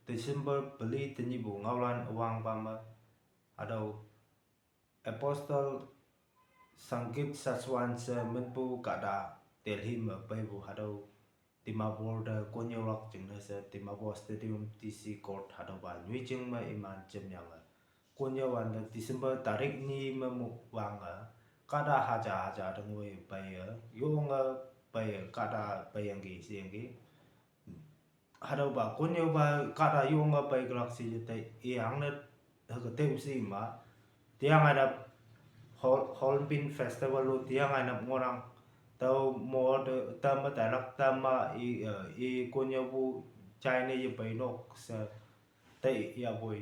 Desember beli tenyibu ngaulan uang pama adau Apostle Sangkit Saswan se menpu kada telhim paibu hadau Timabor da konyolak jeng se Timabor Stadium TC Court hadau ba nyui jeng ma iman jem yang konyawan da Desember tarik ni memu wanga kada haja dengwe bayar yonga bayar kada bayang gi siang hadau ba konyo ba kada yonga bay galaxy jete yang na hagate si ma tiang ada Holpin Festival lu tiang ada ngorang tau mo de tama talak tama i konyo bu China ye bay nok sa tay ya boy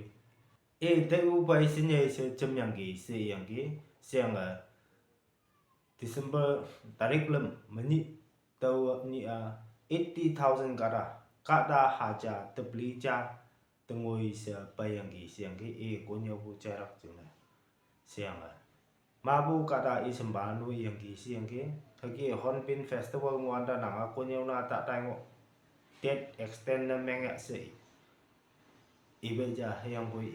tay u bay sinye se chem yang gi se yang gi siang December tarik lem meni tau ni 80,000 kada haja tebeli ja tengoi se bayang gi siang gi konyo bu jarak jeng siang mabu kada isembanu yang gi siang gi hagi Honpin Festival ngwanda nanga konyo na tak tango tet extend na menga se ibeja yang boy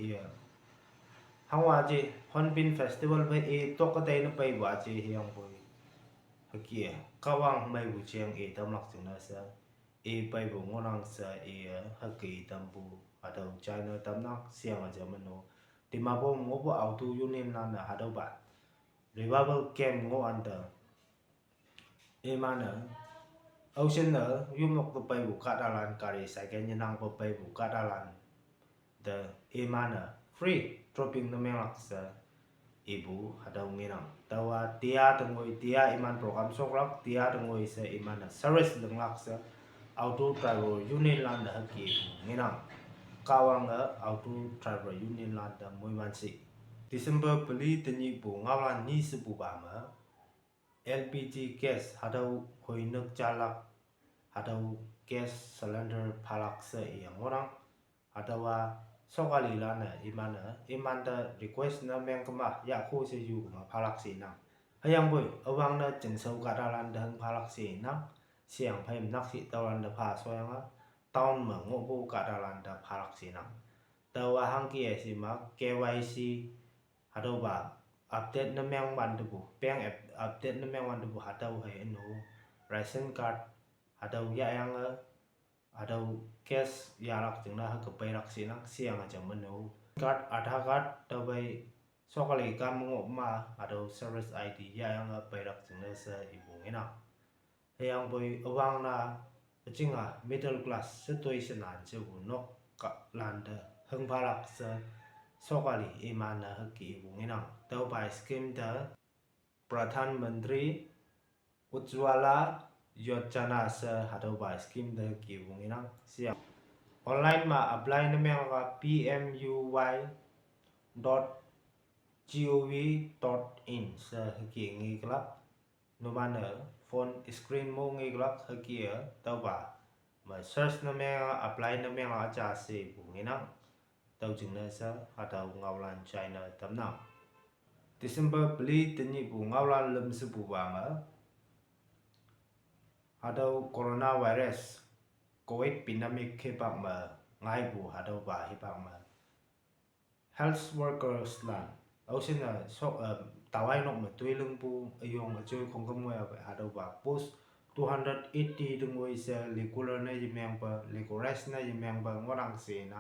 hangwa je Honpin Festival bay tokatay na bay waje yang boy hagi kawang may wucheng tamlak jeng na sa bay bu ngonang sa hagi tambu atau China tamnak siang aja meno Timabo ngobo auto union na hadau ba revival camp ngo anda mana ocean na yumok to bay bu kadalan kari second nang po bay bu kadalan the mana free dropping na melak sa ibu hadau nginang tawa tia tengoi tia iman program sokrak tia tengoi sa imana service lenglak sa auto driver union landa haki nginang kawang auto driver union landa moi mansi December beli tenyi bu ngawan ni sebu bama LPG gas hadau hoinek jalak hadau gas cylinder palak se yang orang hadawa sokali lana imanda request na meng kemah ya ko se yu ma palak se na hayang boy awang na jengsau kadalan dang palak se na siang phaim nak si tawalan da pha soyanga taun ma ngobu kadalan da palak se na tawa hangki si ma KYC hadau ba update na meng wan bu peng update na meng wan bu hadau hai no ration card hadau ya yang hadau cash yarak jengna ke pairak sinak siang aja menu card Aadhaar card tabai sokali kam ngop ma hadau service ID ya yang pairak jengna sa ibu ngina yang boy awang na jinga middle class situation an je bu nok ka landa heng palak sa sokali imana haki ibu ngina tau bai scheme da Pradhan Mantri Ujjwala Yojana sa hadau bai scheme da ki ibu ngina siang online ma apply na meng ka pmu.gov.in sa haki ngi klak no mana phone screen mo ngi klak haki tau ba ma search na meng apply na meng acha se ibu ngina tau jeng na sa hadau ngaulan China tamna December beli tenyi bu ngaulan lem sebu bama hadau coronavirus COVID pandemic hepak ma ngai bu hadau ba hepak ma health workers lan ocean na sok tawai nok ma tui leng bu ayong ajoy khong kam ngoi hadau ba post 280 dengoi sa regular na yemeng ba legalize na yemeng ba ngorang se na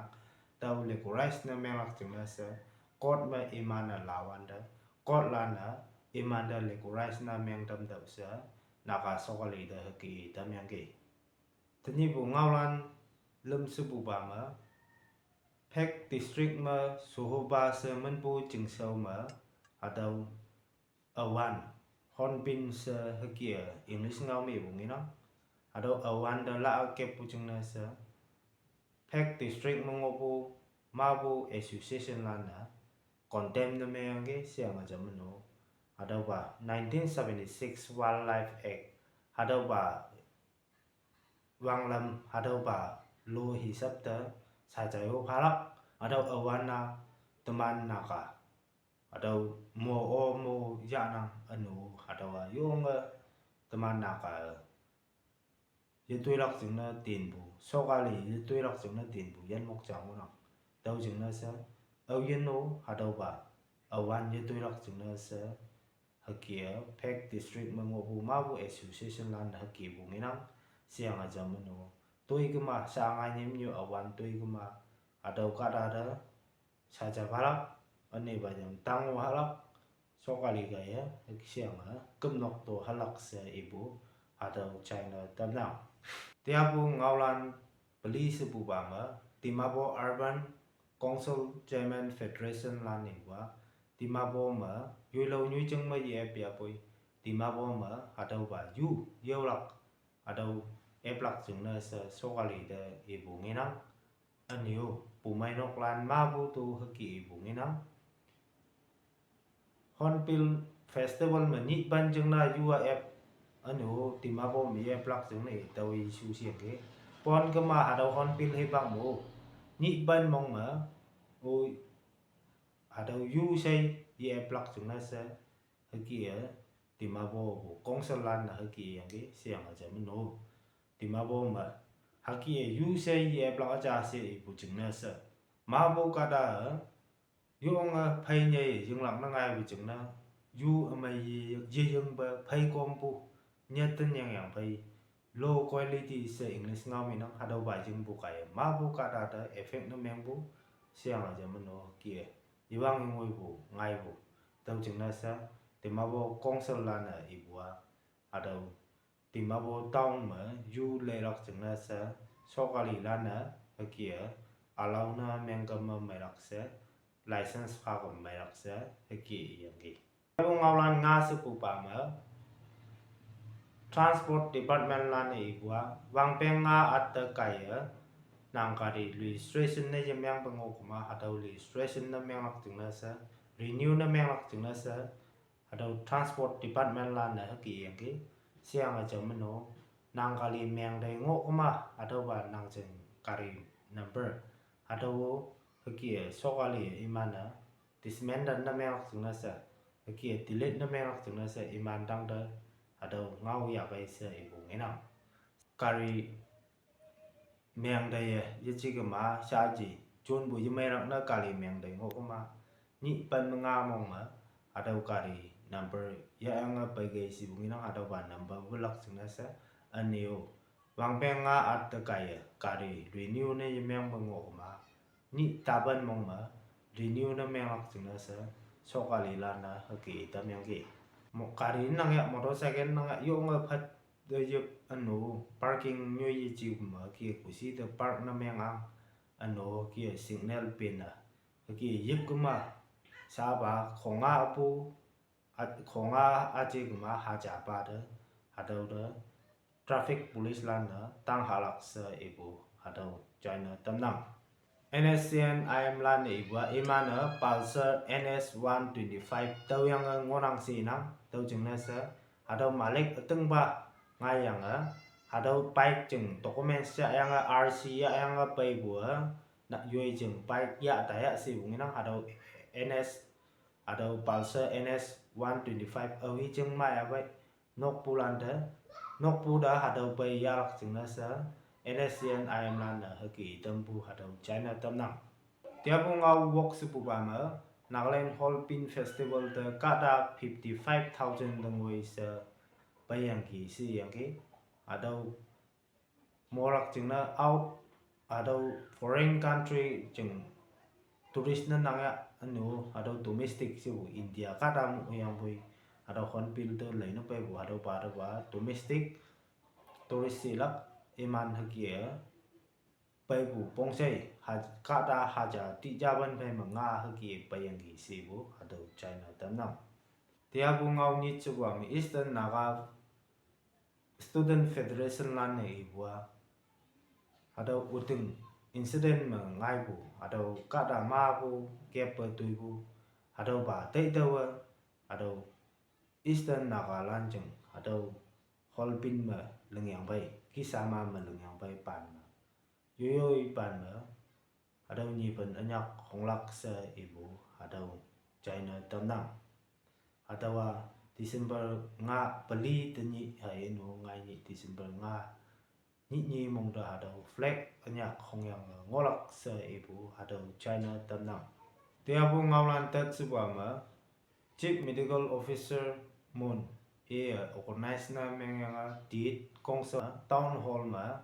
tau legalize na melak jeng na sa court ma imana lawanda court lana imanda legalize na meng tam dau sa naka sokali da haki tam yang ki tenyi bu ngaulan lem sebu bama Phek district ma Sohoba se menpu jingsau ma hadau awan Honpin se haki English ngau mi bu ngina hadau awan da la ke pu jeng na sa Phek district mengopu mabu association lana condemn na meyange siang aja meno hadau ba 1976 Wildlife Act hadau ba wanglam hadau ba lo hisap da sajayo palak hadau awana teman naka hadau mo yana anu hadau yong teman naka ye tuy lắc chừng nó tiền bù so cái lì ye tuy lắc chừng nó tiền bù yên mộc chẳng nó đâu chừng nó sẽ ở yên nô hà đâu bà ởวันye tuy lắc chừng nó sẽ hờ kia Peck District mà ngô bù ma bù association lan hờ kia bù nghe năng siang aja meno tôi cứ mà sang ai nhím như ởวันtôi cứ mà ở đâu cả đó saja balak anh ấy bây giờ tăng halak so kali gaya siang kem nok to halak se ibu atau China tam nào tiapu ngaulan police bu bama Timabo Urban Council Chairman Federation lan ibu Timabo mà yui lâu yui chân mấy gì bia bôi Timabo mà atau ba yu yêu lak atau lak chừng nơi so kali de ibu nghe nắng anh yêu bù mai nọc lan ma bu tu hơ kỳ bù nghe nắng Hornbill Festival mà nhị ban chừng na UAF anh yêu tìm ma bo mi lak chừng này tàu isu xiên cái pon cái mà ada Hornbill hay bang mo nhị ban mong mà ôi ada u say lak chừng na sẽ hơ kỳ tìm ma bo công sơn lan là hơ kỳ cái xiên ở chỗ mình nô tìm ma bo mà haki yu say ye plak aja se ibu chừng sa ma bo kada yung phai nhai yung lam na ngai bu chừng na yu amai ye yung ba phai kom bu nya ten yang phai low quality se English ngau mi nang hadau bai jing bu kai ma bo kada da effect na meng bu siang aja meno kia iwang ngoi bu ngai bu tau chừng na sa te ma bo kong sel lan na ibu adau tìm mà bộ tông mà du lệ lọc chừng là sẽ so cái lì lan nữa cái kia allow na men cầm mà mày lọc sẽ license pha cầm mày lọc sẽ cái kiaอย่างkia cái ngau lan nga sự phụ bà mà transport department lan này quá vang peng nga at cái nàng cái registration này chỉ mang bằng ngô mà hạt đầu registration nó mang lọc chừng là sẽ renew nó mang lọc chừng là sẽ hạt đầu transport department lan này cái kiaอย่างkia siang aja meno nang kali meng dai ngok ma atau ba nang jeng kari number atau kia so kali imana dismen dan na meng chung na sa kia delete na meng chung na sa iman dang da atau ngau ya bai sa ibu ngenam kari meng dai ye chi ga ma sha ji chun bu ye mai rak na kali meng dai ngok ma ni pan nga mong ma atau kari number ya ang pagay si bungi nang ada ba number bulak sing nasa anio wang peng nga at kaya kari renew na yemang bango ma ni taban mong ma renew na meng sing nasa so kalila na haki tam yang ki mo kari nang ya motorcycle nang yo nga phat de yep ano parking nyo yi ji ma ki kusi de park na meng ang ano ki signal pin na ki yep kuma sa ba khonga apuของอาจีกมาหาจ่าบาดหาเดาเด traffic police ลันเนตั้งหาหลักเสืออีบูหาเดาจอยเนตำนัง NSCN IM ลันอีบัวอีมาเน Pulsar NS 125เตายังงวนังสีนังเตาจึงเนเสือหาเดามาเล็กตึงบะง่ายยังหาเดาไปจึงตกเมนเสียยัง RC ยังไปบัวนักยุยจึงไปยะแต่ยะสิบุงนังหาเดา NS atau Pulsar NS 125 ở hi chừng mai vậy nok pulan đó nok pu đã hạt đầu bay ya lắc chừng nó sa NSCN IM lan ở kỳ tâm pu hạt đầu China tâm nặng tiếp ngau work sự pu ba mở Nagaland Hornbill Festival the kada 55,000 đồng người sa bay yang kỳ si yang kỳ hạt đầu mua lắc chừng nó out hạt đầu foreign country chừng tourist na nang ya ano ada domestic siu India kadang yang boy ada Hornbill to lai no pe bu ada ba domestic tourist silak iman hakia pe bu pongsei ha kada haja ti jaban pe manga hakia pe yang gi sibu ada China tanam tia bu ngau ni chuwang Eastern Naga Student Federation lan nei bua ada uting incident mà ngay bu atau kada ma bu kep tui bu atau ba tei tau atau Eastern Nagaland jeng atau Hornbill mà lengyang bay kisama mà lengyang bay pan mà yoy pan mà atau nyi pen anyak honglak sa ibu atau China tamnang atau December nga pali tani hai no ngai ni December nga nhị mong da hado flag anya khong yang ngolak se ibu hado China tamnang tia bu ngawlan tat subama Chief Medical Officer Moon organize na mengyanga tit kongsa town hall ma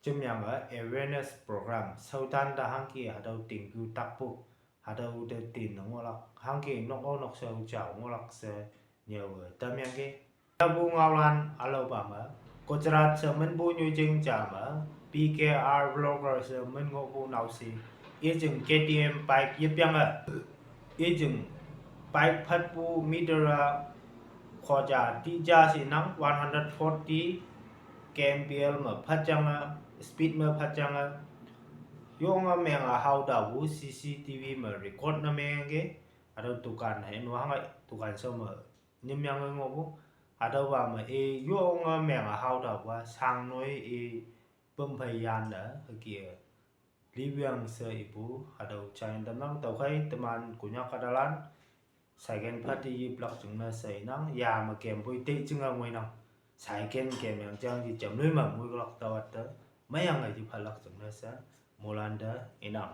chumyanga awareness program sautan da hangki hado tinggu takpu hado de tin ngolak hangki nok sau chao ngolak se nhiều tamyangge tabu ngawlan alobama kochrat se men bu nyu jing chama PKR blogger se men ngo bu nau si ye jing KTM bike yip yang ye jing bike phat bu meter kho ja ti ja si nang 140 kmpl ma phat chang speed ma phat chang yong a meng a how da bu CCTV ma record na meng ge ado tukan he no hang tukan so ma nim yang ngo bu ado wa ma yong a meng a how da wa sang noi pum phai yan da kia li biang se ibu ado chain dam nang tau khai teman kunya kadalan second party block chung na sai nang ya ma kem pui ti chung a ngoi nang second kem yang chang ji cham noi ma mui block tawat ta mai yang ai ji phalak chung na sa molanda inang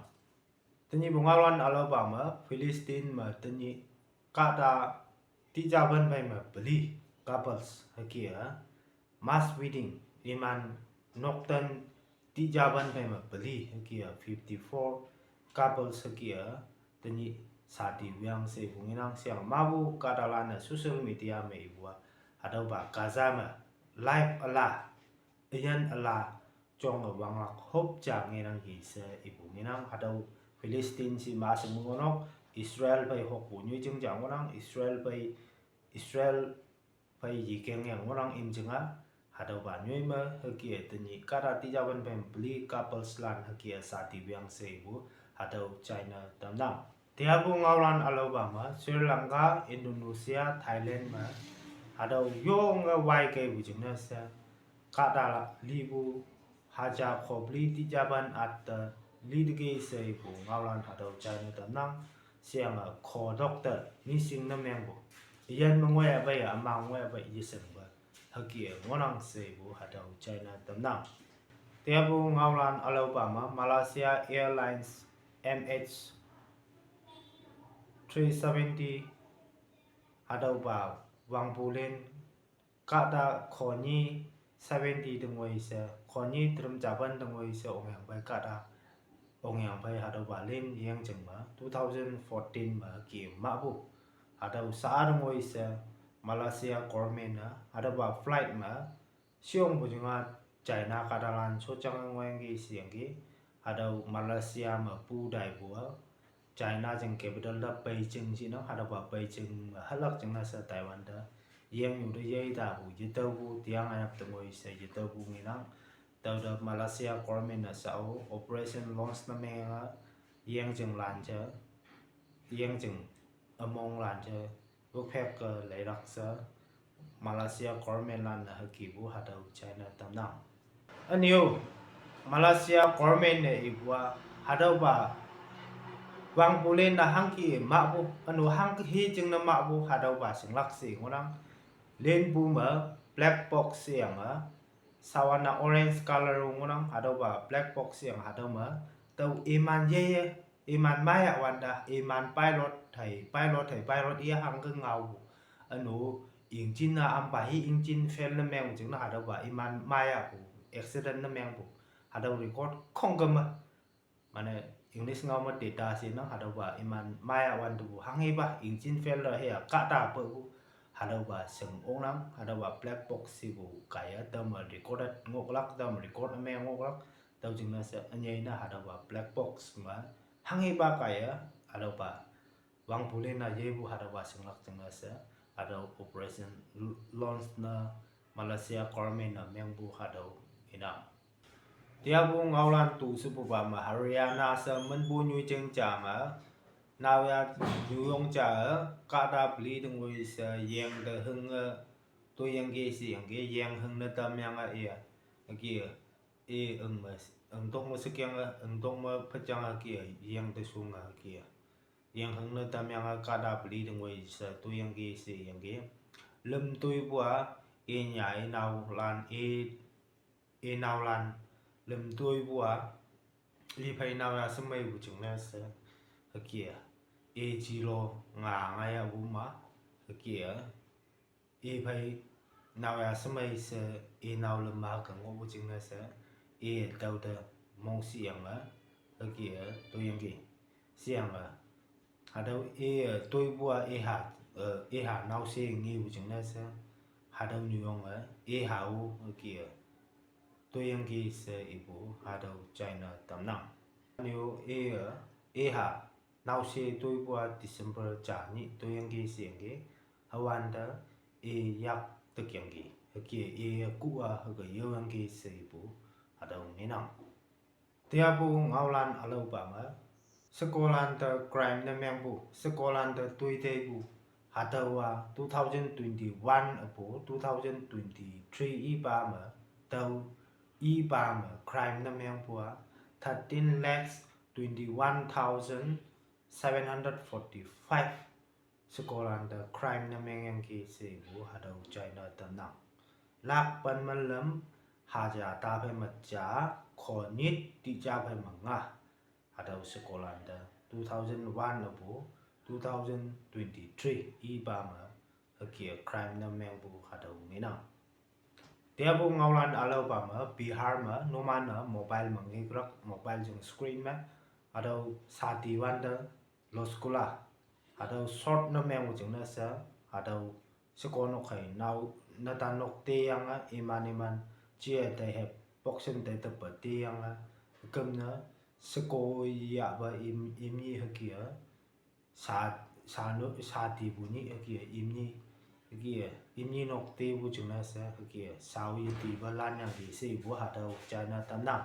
tani bungawan alabama Philistine ma tani kata ti jaban bai ma beli couples hakia mass wedding iman noktan ti jaban bai ma beli hakia 54 couples hakia tani sati yang se bunginang siang mabu kadalana social media me ibua ada ba kazama live ala iyan ala chong wang lak hop cha ngenang hi se ibu ngenang ada Philistine si masing mengonok Israel bai hok bunyu jeng jang ngonang Israel bai yikeng yang ngonang im jenga ada ba nyoi ma hakia tani kara ti jaban bai beli couples lan hakia sati yang se ibu ada China tamnang tiabu ngawlan alabama Sri Lanka Indonesia Thailand ma ada yong wai ke bujing na sa kada libu haja khobli ti jaban at lidge se bu ngawlan ada China tamnang siang kho doctor ni sing na mengbo yan mangwe ba ya mangwe ba yisen ba hakia ngonang se bu ada China tamnang tiabu ngawlan alabama Malaysia Airlines MH 370 ada ba wang pulen kada khoni 70 dengoi se khoni trum jaban dengoi se ong yang bai kada ong yang bai ada ba len yang jeng ma 2014 ma ki ma bu ada sa dengoi se Malaysia government ada ba flight ma siong bu jinga China kadalan so chang ngweng gi siang gi ada Malaysia ma pu dai bu China jeng capital da Beijing si no hada ba Beijing halak jeng na sa Taiwan da yang yu de yai da bu ji tau bu tiang ayap tengoi sa ji tau bu nginang tau da Malaysia government na sa operation launch na me nga yang jeng lan cha yang jeng among lan cha bu phek ka lai rak sa Malaysia government lan na haki bu hada China tamnang anyo Malaysia government ne ibwa hada ba wang pulen na hangki mabu anu hangki hi jeng na mabu hadau ba sing lak si ngonang len bu ma black box siang sawana orange color ngonang hadau ba black box siang hadau ma tau iman ye iman maya wanda iman pilot ia hangki ngau anu injin na ampa hi injin fail na meng jeng na hadau ba iman maya bu accident na meng bu hadau record kongkam mana English ngau ma data si no hada ba iman maya wan tu hangi ba engine failure he ka ta pe bu hada ba seng onang hada ba black box si bu kaya ta ma record ngok lak ta ma record me ngok lak tau jing na sa anyai na hada ba black box ma hangi ba kaya hada ba wang pule na ye bu hada ba seng lak jing na sa hada operation launch na Malaysia government na meng bu hada ina tiabu ngawlan tu su bu ba ma Haryana sa men bu nyu jeng cha ma naw ya nyu yong cha ka da bli deng wi sa yeng de hung to yang ge si yang ge yang hung na tam yang a ya ki ma ung tong ma sik yang ung tong ma pha chang a ki yang de su nga ki yang hung na tam yang a ka da bli deng wi sa to yang ge si yang ge lum tu bu e nhảy nào lan e nào lan lem tôi bua li phải nào là sớm mấy vụ chừng này sẽ kia e chỉ lo ngà ngay à vụ mà kia e phải nào là sớm mấy sẽ e nào lem mà cần ngô vụ chừng này sẽ e đầu đó mong xiang á kia tôi yang kia xiang à đâu e tôi bua e hạ nào sẽ nghe vụ chừng này sẽ đâu nhiều ông á e hạ u kia tôi yang kia sẽ ibu đâu China tầm năm nếu e hạ nào sẽ tôi bua December trả nhị tôi yang kia sẽ cái hawan đó e yak thực yang kia e cũ cái yêu yang kia sẽ ibu đâu mấy năm tiap bu ngaulan alau bama sekolah ta crime na membu sekolah ta tuite bu hatawa 2021 apo 2023 ibama tau ibama crime na membu 13 lakhs 21,745 sekolah ta crime na meng ki se bu hadau China tanang lak pan malam haja ta phe macha khonit ti cha phe manga hadau sekolah da 2001 apo 2023 ibama akia crime na meng bu hadau mina dia bu ngaulan alau bama Bihar ma nomana mobile mangi grak mobile jeng screen ma hadau sati wanda lo sekolah hadau short na meng jeng na sa hadau sekono khai nau natanok te yang iman chia te hep boxen te te yang kem na seko ya ba imni hakia sa ti bunyi hakia imni nok te bu chung na sa hakia sawi ti ba lan yang di se bu hadau China tanam